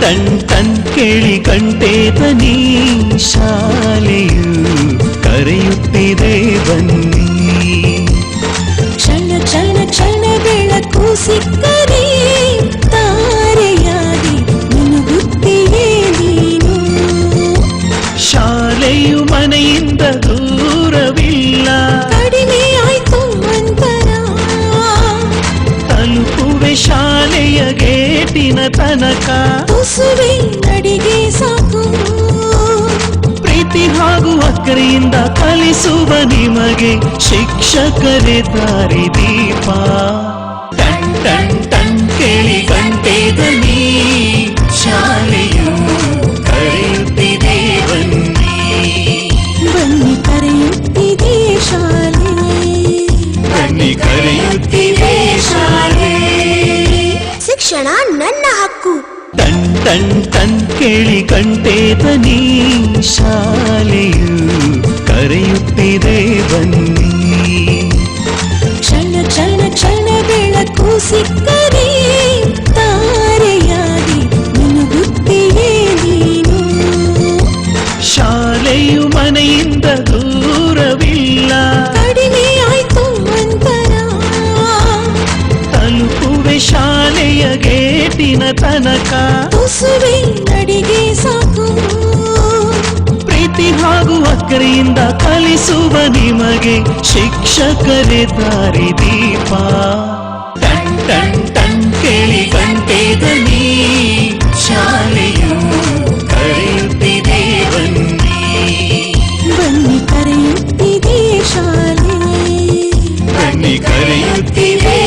Ton ton ಕೇಳಿ ಗಂಟೆ ಧ್ವನಿ ಶಾಲೆಯು ಕರೆಯುತ್ತಿದೆ ಬನ್ನಿ. ಕ್ಷಣ ಕ್ಷಣ ಕ್ಷಣ ಬೆಳಕು ಸಿಕ್ಕರೆ ತಾರೆಯಾಗಿ ಮುನುಗುತ್ತೀಯೇ ನೀನು. ಶಾಲೆಯು ಮನೆಯಿಂದ ದೂರವಿಲ್ಲ, ಕಡಿಮೆ ಆಯ್ತು ಅಂತರ. ತಲುಪುವೆ ಶಾಲೆಯ ಗೇಟಿನ ತನಕ, ತುಸುವೆ ನಡಿಗೆ ಸಾಕು. ಪ್ರೀತಿ ಹಾಗೂ ಅಕ್ಕರೆಯಿಂದ ಕಲಿಸುವ ನಿಮಗೆ ಶಿಕ್ಷಕರೇ ದಾರಿ ದೀಪ. ಟನ್ ಟನ್ ಟನ್ ಕೇಳಿ ಗಂಟೆ ಧ್ವನಿ ಶಾಲೆಯು ಕರೆಯುತ್ತಿದೆ ಬನ್ನಿ. ಬನ್ನಿ ಕರೆಯುತ್ತಿದೆ ಶಾಲೆ, ಬನ್ನಿ ಕರೆಯುತ್ತಿದೆ ಶಾಲೆ. ಶಿಕ್ಷಣ ನನ್ನ ಹಕ್ಕು. ಟನ್ ಟನ್ ಟನ್ ಕೇಳಿ ಗಂಟೆ ಧ್ವನಿ ಶಾಲೆಯು ಕರೆಯುತ್ತಿದೆ ಬನ್ನಿ. ಕ್ಷಣ ಕ್ಷಣ ಕ್ಷಣ ಬೆಳಕು ಸಿಕ್ಕರೆ ತಾರೆಯಾಗಿ ಮುನುಗುತ್ತೀಯೇ ನೀನು. ಶಾಲೆಯು ಮನೆಯಿಂದ ದೂರವಿಲ್ಲ, ಕಡಿಮೆ ಆಯ್ತು ಅಂತರ. ತಲುಪುವೆ ಶಾಲೆಯ ಗೇಟಿನ ತನಕ, ತುಸುವೆ ನಡಿಗೆ ಸಾಕು. ಪ್ರೀತಿ ಹಾಗೂ ಅಕ್ಕರೆಯಿಂದ ಕಲಿಸುವ ನಿಮಗೆ ಶಿಕ್ಷಕರೇ ದಾರಿ ದೀಪ. ಟನ್ ಟನ್ ಟನ್ ಕೇಳಿ ಗಂಟೆ ಧ್ವನಿ ಶಾಲೆಯು ಕರೆಯುತ್ತಿದೆ ಬನ್ನಿ. ಬನ್ನಿ ಕರೆಯುತ್ತಿದೆ ಶಾಲೆ, ಬನ್ನಿ ಕರೆಯುತ್ತಿದೆ